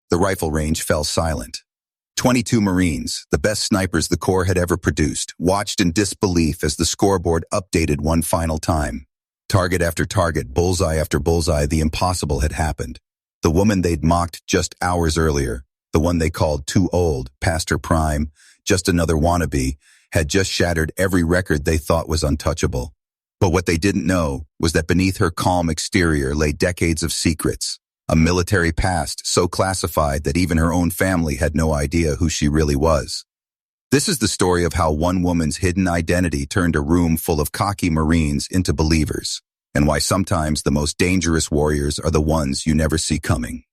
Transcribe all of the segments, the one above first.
The rifle range fell silent. 22 Marines, the best snipers the Corps had ever produced, watched in disbelief as the scoreboard updated one final time. Target after target, bullseye after bullseye, the impossible had happened. The woman they'd mocked just hours earlier, the one they called too old, past her prime, just another wannabe, had just shattered every record they thought was untouchable. But what they didn't know was that beneath her calm exterior lay decades of secrets, a military past so classified that even her own family had no idea who she really was. This is the story of how one woman's hidden identity turned a room full of cocky Marines into believers, and why sometimes the most dangerous warriors are the ones you never see coming.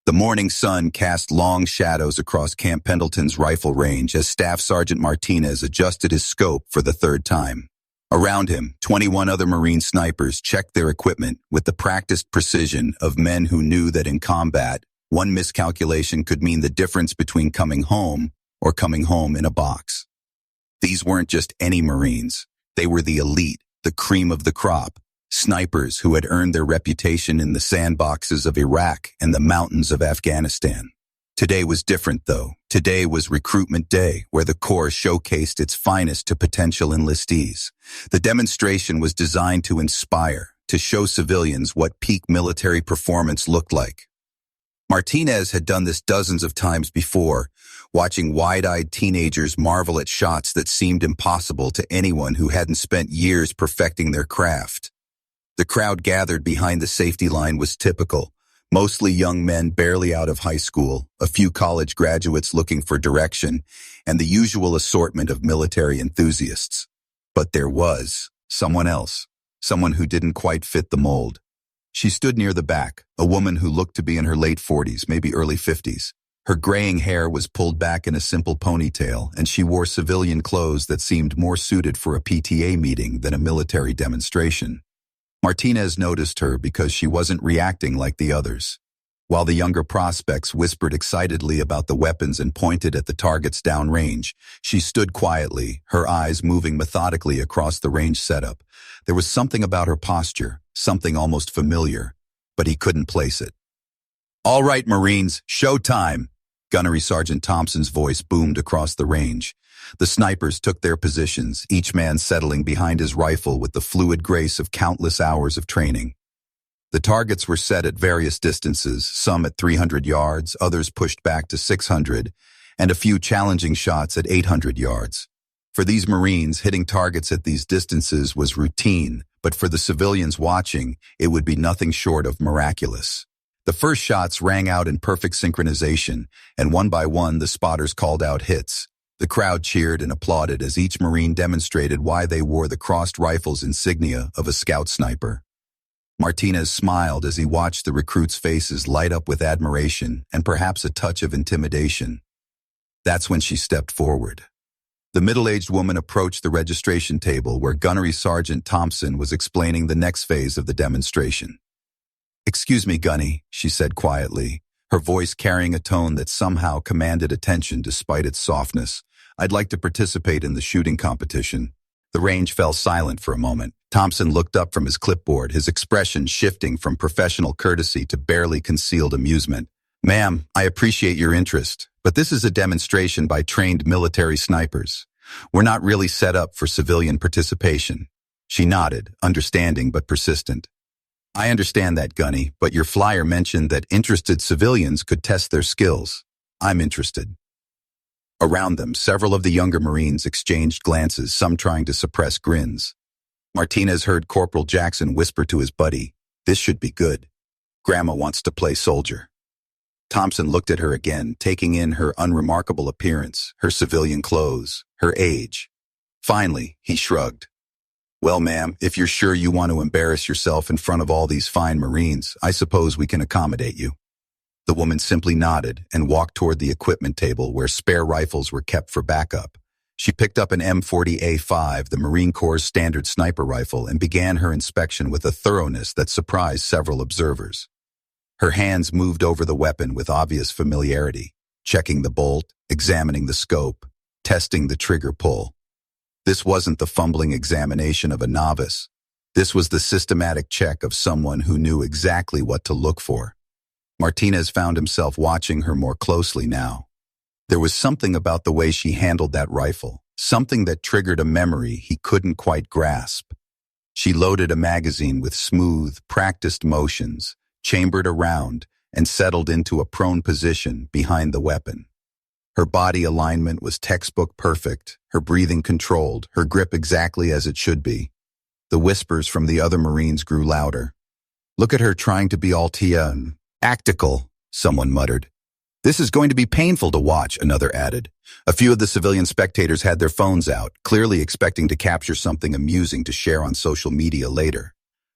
The morning sun cast long shadows across Camp Pendleton's rifle range as Staff Sergeant Martinez adjusted his scope for the third time. Around him, 21 other Marine snipers checked their equipment with the practiced precision of men who knew that in combat, one miscalculation could mean the difference between coming home or coming home in a box. These weren't just any Marines. They were the elite, the cream of the crop, snipers who had earned their reputation in the sandboxes of Iraq and the mountains of Afghanistan. Today was different, though. Today was recruitment day, where the Corps showcased its finest to potential enlistees. The demonstration was designed to inspire, to show civilians what peak military performance looked like. Martinez had done this dozens of times before, watching wide-eyed teenagers marvel at shots that seemed impossible to anyone who hadn't spent years perfecting their craft. The crowd gathered behind the safety line was typical. Mostly young men barely out of high school, a few college graduates looking for direction, and the usual assortment of military enthusiasts. But there was someone else, someone who didn't quite fit the mold. She stood near the back, a woman who looked to be in her late 40s, maybe early 50s. Her graying hair was pulled back in a simple ponytail, and she wore civilian clothes that seemed more suited for a PTA meeting than a military demonstration. Martinez noticed her because she wasn't reacting like the others. While the younger prospects whispered excitedly about the weapons and pointed at the targets downrange, she stood quietly, her eyes moving methodically across the range setup. There was something about her posture, something almost familiar, but he couldn't place it. "All right, Marines, show time!" Gunnery Sergeant Thompson's voice boomed across the range. The snipers took their positions, each man settling behind his rifle with the fluid grace of countless hours of training. The targets were set at various distances, some at 300 yards, others pushed back to 600, and a few challenging shots at 800 yards. For these Marines, hitting targets at these distances was routine, but for the civilians watching, it would be nothing short of miraculous. The first shots rang out in perfect synchronization, and one by one the spotters called out hits. The crowd cheered and applauded as each Marine demonstrated why they wore the crossed rifle's insignia of a scout sniper. Martinez smiled as he watched the recruits' faces light up with admiration and perhaps a touch of intimidation. That's when she stepped forward. The middle-aged woman approached the registration table where Gunnery Sergeant Thompson was explaining the next phase of the demonstration. "Excuse me, Gunny," she said quietly, her voice carrying a tone that somehow commanded attention despite its softness. "I'd like to participate in the shooting competition." The range fell silent for a moment. Thompson looked up from his clipboard, his expression shifting from professional courtesy to barely concealed amusement. "Ma'am, I appreciate your interest, but this is a demonstration by trained military snipers. We're not really set up for civilian participation." She nodded, understanding but persistent. "I understand that, Gunny, but your flyer mentioned that interested civilians could test their skills. I'm interested." Around them, several of the younger Marines exchanged glances, some trying to suppress grins. Martinez heard Corporal Jackson whisper to his buddy, "This should be good. Grandma wants to play soldier." Thompson looked at her again, taking in her unremarkable appearance, her civilian clothes, her age. Finally, he shrugged. "Well, ma'am, if you're sure you want to embarrass yourself in front of all these fine Marines, I suppose we can accommodate you." The woman simply nodded and walked toward the equipment table where spare rifles were kept for backup. She picked up an M40A5, the Marine Corps' standard sniper rifle, and began her inspection with a thoroughness that surprised several observers. Her hands moved over the weapon with obvious familiarity, checking the bolt, examining the scope, testing the trigger pull. This wasn't the fumbling examination of a novice. This was the systematic check of someone who knew exactly what to look for. Martinez found himself watching her more closely now. There was something about the way she handled that rifle, something that triggered a memory he couldn't quite grasp. She loaded a magazine with smooth, practiced motions, chambered around, and settled into a prone position behind the weapon. Her body alignment was textbook perfect, her breathing controlled, her grip exactly as it should be. The whispers from the other Marines grew louder. "Look at her trying to be all tactical," someone muttered. "This is going to be painful to watch," another added. A few of the civilian spectators had their phones out, clearly expecting to capture something amusing to share on social media later.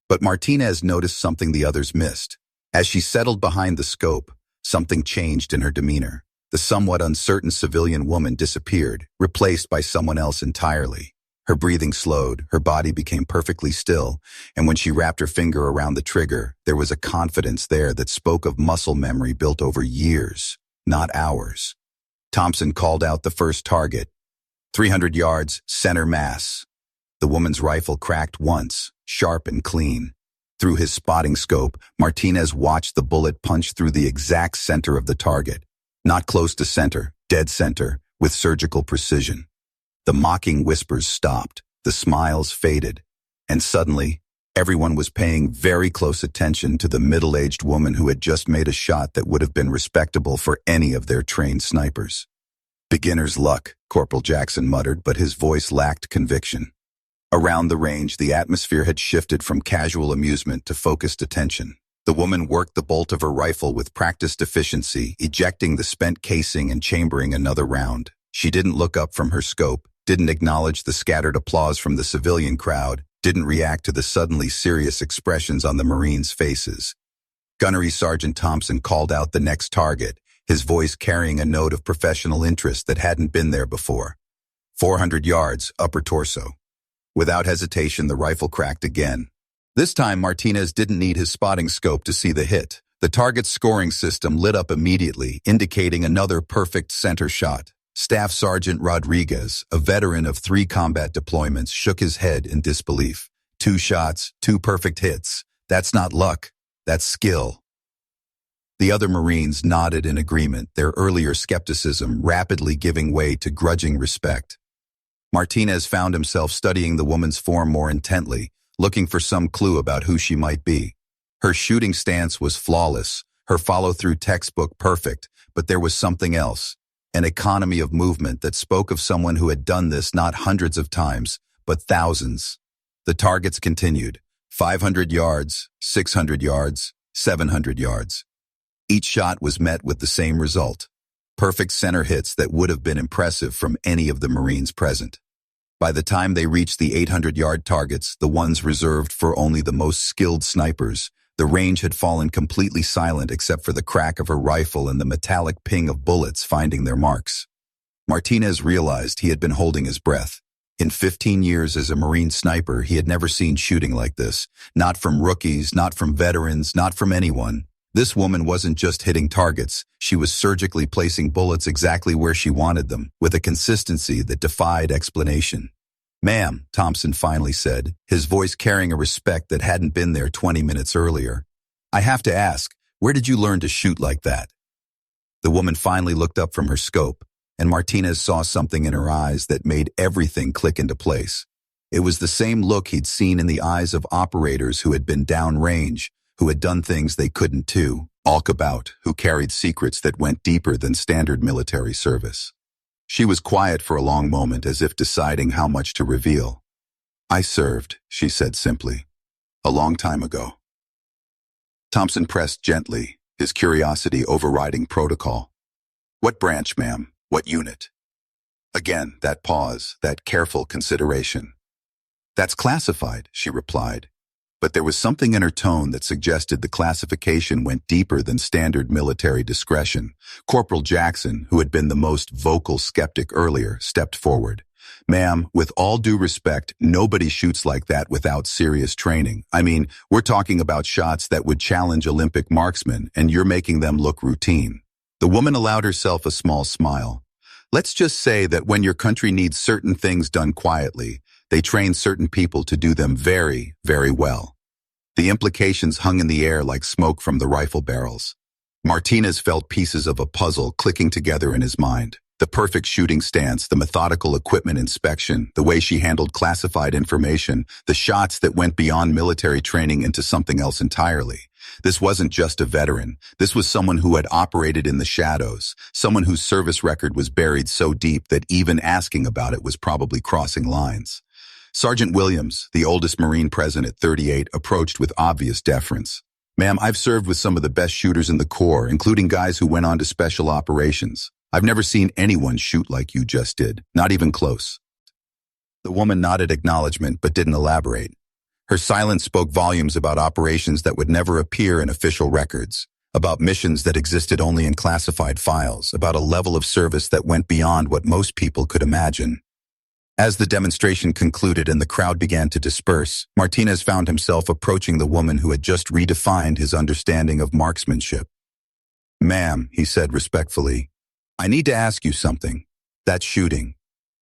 But Martinez noticed something the others missed. As she settled behind the scope, something changed in her demeanor. The somewhat uncertain civilian woman disappeared, replaced by someone else entirely. Her breathing slowed, her body became perfectly still, and when she wrapped her finger around the trigger, there was a confidence there that spoke of muscle memory built over years, not hours. Thompson called out the first target. 300 yards, center mass. The woman's rifle cracked once, sharp and clean. Through his spotting scope, Martinez watched the bullet punch through the exact center of the target. Not close to center, dead center, with surgical precision. The mocking whispers stopped, the smiles faded, and suddenly, everyone was paying very close attention to the middle-aged woman who had just made a shot that would have been respectable for any of their trained snipers. "Beginner's luck," Corporal Jackson muttered, but his voice lacked conviction. Around the range, the atmosphere had shifted from casual amusement to focused attention. The woman worked the bolt of her rifle with practiced efficiency, ejecting the spent casing and chambering another round. She didn't look up from her scope, didn't acknowledge the scattered applause from the civilian crowd, didn't react to the suddenly serious expressions on the Marines' faces. Gunnery Sergeant Thompson called out the next target, his voice carrying a note of professional interest that hadn't been there before. 400 yards, upper torso. Without hesitation, the rifle cracked again. This time, Martinez didn't need his spotting scope to see the hit. The target's scoring system lit up immediately, indicating another perfect center shot. Staff Sergeant Rodriguez, a veteran of 3 combat deployments, shook his head in disbelief. 2 shots, 2 perfect hits. That's not luck, that's skill. The other Marines nodded in agreement, their earlier skepticism rapidly giving way to grudging respect. Martinez found himself studying the woman's form more intently, looking for some clue about who she might be. Her shooting stance was flawless, her follow-through textbook perfect, but there was something else. An economy of movement that spoke of someone who had done this not hundreds of times, but thousands. The targets continued. 500 yards, 600 yards, 700 yards. Each shot was met with the same result. Perfect center hits that would have been impressive from any of the Marines present. By the time they reached the 800-yard targets, the ones reserved for only the most skilled snipers, the range had fallen completely silent except for the crack of her rifle and the metallic ping of bullets finding their marks. Martinez realized he had been holding his breath. In 15 years as a Marine sniper, he had never seen shooting like this. Not from rookies, not from veterans, not from anyone. This woman wasn't just hitting targets. She was surgically placing bullets exactly where she wanted them, with a consistency that defied explanation. "Ma'am," Thompson finally said, his voice carrying a respect that hadn't been there 20 minutes earlier. "I have to ask, where did you learn to shoot like that?" The woman finally looked up from her scope, and Martinez saw something in her eyes that made everything click into place. It was the same look he'd seen in the eyes of operators who had been downrange, who had done things they couldn't do, Alkabout, who carried secrets that went deeper than standard military service. She was quiet for a long moment, as if deciding how much to reveal. "I served," she said simply. "A long time ago." Thompson pressed gently, his curiosity overriding protocol. "What branch, ma'am? What unit?" Again, that pause, that careful consideration. "That's classified," she replied. But there was something in her tone that suggested the classification went deeper than standard military discretion. Corporal Jackson, who had been the most vocal skeptic earlier, stepped forward. "Ma'am, with all due respect, nobody shoots like that without serious training. I mean, we're talking about shots that would challenge Olympic marksmen, and you're making them look routine." The woman allowed herself a small smile. "Let's just say that when your country needs certain things done quietly, they train certain people to do them very, very well." The implications hung in the air like smoke from the rifle barrels. Martinez felt pieces of a puzzle clicking together in his mind. The perfect shooting stance, the methodical equipment inspection, the way she handled classified information, the shots that went beyond military training into something else entirely. This wasn't just a veteran. This was someone who had operated in the shadows, someone whose service record was buried so deep that even asking about it was probably crossing lines. Sergeant Williams, the oldest Marine present at 38, approached with obvious deference. "Ma'am, I've served with some of the best shooters in the Corps, including guys who went on to special operations. I've never seen anyone shoot like you just did, not even close." The woman nodded acknowledgement but didn't elaborate. Her silence spoke volumes about operations that would never appear in official records, about missions that existed only in classified files, about a level of service that went beyond what most people could imagine. As the demonstration concluded and the crowd began to disperse, Martinez found himself approaching the woman who had just redefined his understanding of marksmanship. "Ma'am," he said respectfully, "I need to ask you something. That shooting,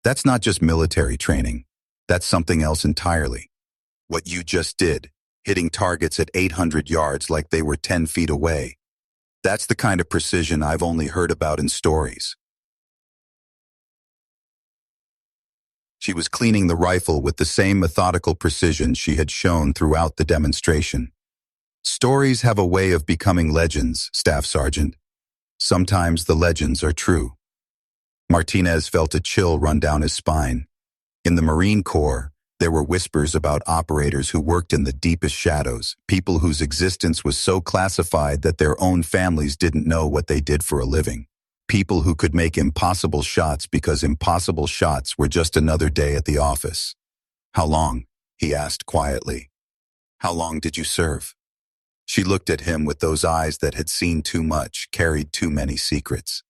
that's not just military training. That's something else entirely. What you just did, hitting targets at 800 yards like they were 10 feet away. That's the kind of precision I've only heard about in stories." She was cleaning the rifle with the same methodical precision she had shown throughout the demonstration. "Stories have a way of becoming legends, Staff Sergeant. Sometimes the legends are true." Martinez felt a chill run down his spine. In the Marine Corps, there were whispers about operators who worked in the deepest shadows, people whose existence was so classified that their own families didn't know what they did for a living. People who could make impossible shots because impossible shots were just another day at the office. "How long?" he asked quietly. "How long did you serve?" She looked at him with those eyes that had seen too much, carried too many secrets.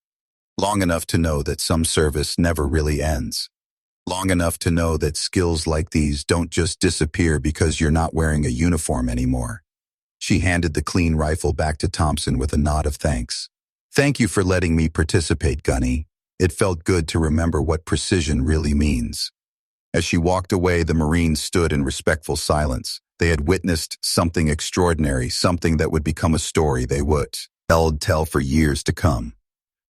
"Long enough to know that some service never really ends. Long enough to know that skills like these don't just disappear because you're not wearing a uniform anymore." She handed the clean rifle back to Thompson with a nod of thanks. "Thank you for letting me participate, Gunny. It felt good to remember what precision really means." As she walked away, the Marines stood in respectful silence. They had witnessed something extraordinary, something that would become a story they would tell for years to come.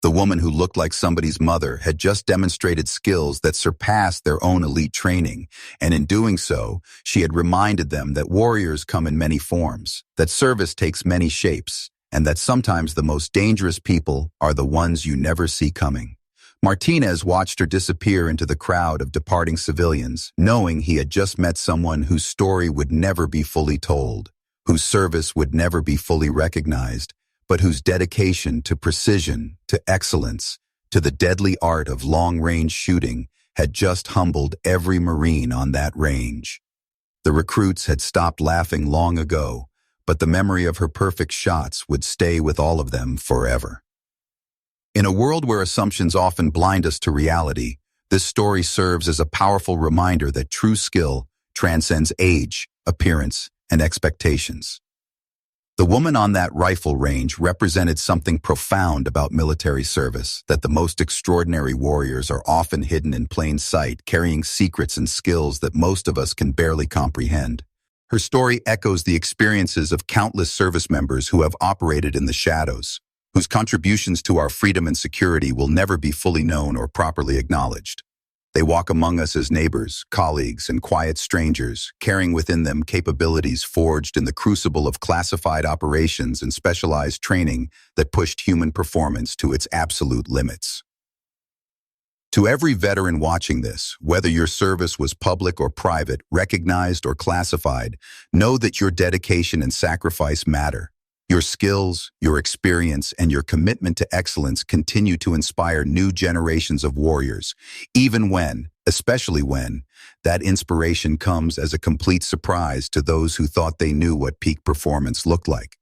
The woman who looked like somebody's mother had just demonstrated skills that surpassed their own elite training, and in doing so, she had reminded them that warriors come in many forms, that service takes many shapes, and that sometimes the most dangerous people are the ones you never see coming. Martinez watched her disappear into the crowd of departing civilians, knowing he had just met someone whose story would never be fully told, whose service would never be fully recognized, but whose dedication to precision, to excellence, to the deadly art of long-range shooting had just humbled every Marine on that range. The recruits had stopped laughing long ago, but the memory of her perfect shots would stay with all of them forever. In a world where assumptions often blind us to reality, this story serves as a powerful reminder that true skill transcends age, appearance, and expectations. The woman on that rifle range represented something profound about military service, that the most extraordinary warriors are often hidden in plain sight, carrying secrets and skills that most of us can barely comprehend. Her story echoes the experiences of countless service members who have operated in the shadows, whose contributions to our freedom and security will never be fully known or properly acknowledged. They walk among us as neighbors, colleagues, and quiet strangers, carrying within them capabilities forged in the crucible of classified operations and specialized training that pushed human performance to its absolute limits. To every veteran watching this, whether your service was public or private, recognized or classified, know that your dedication and sacrifice matter. Your skills, your experience, and your commitment to excellence continue to inspire new generations of warriors, even when, especially when, that inspiration comes as a complete surprise to those who thought they knew what peak performance looked like.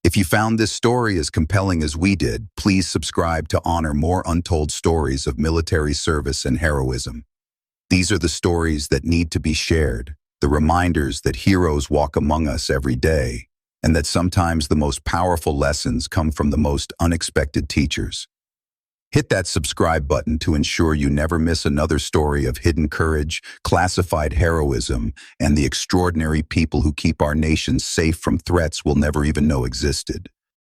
If you found this story as compelling as we did, please subscribe to honor more untold stories of military service and heroism. These are the stories that need to be shared, the reminders that heroes walk among us every day, and that sometimes the most powerful lessons come from the most unexpected teachers. Hit that subscribe button to ensure you never miss another story of hidden courage, classified heroism, and the extraordinary people who keep our nation safe from threats we'll never even know existed.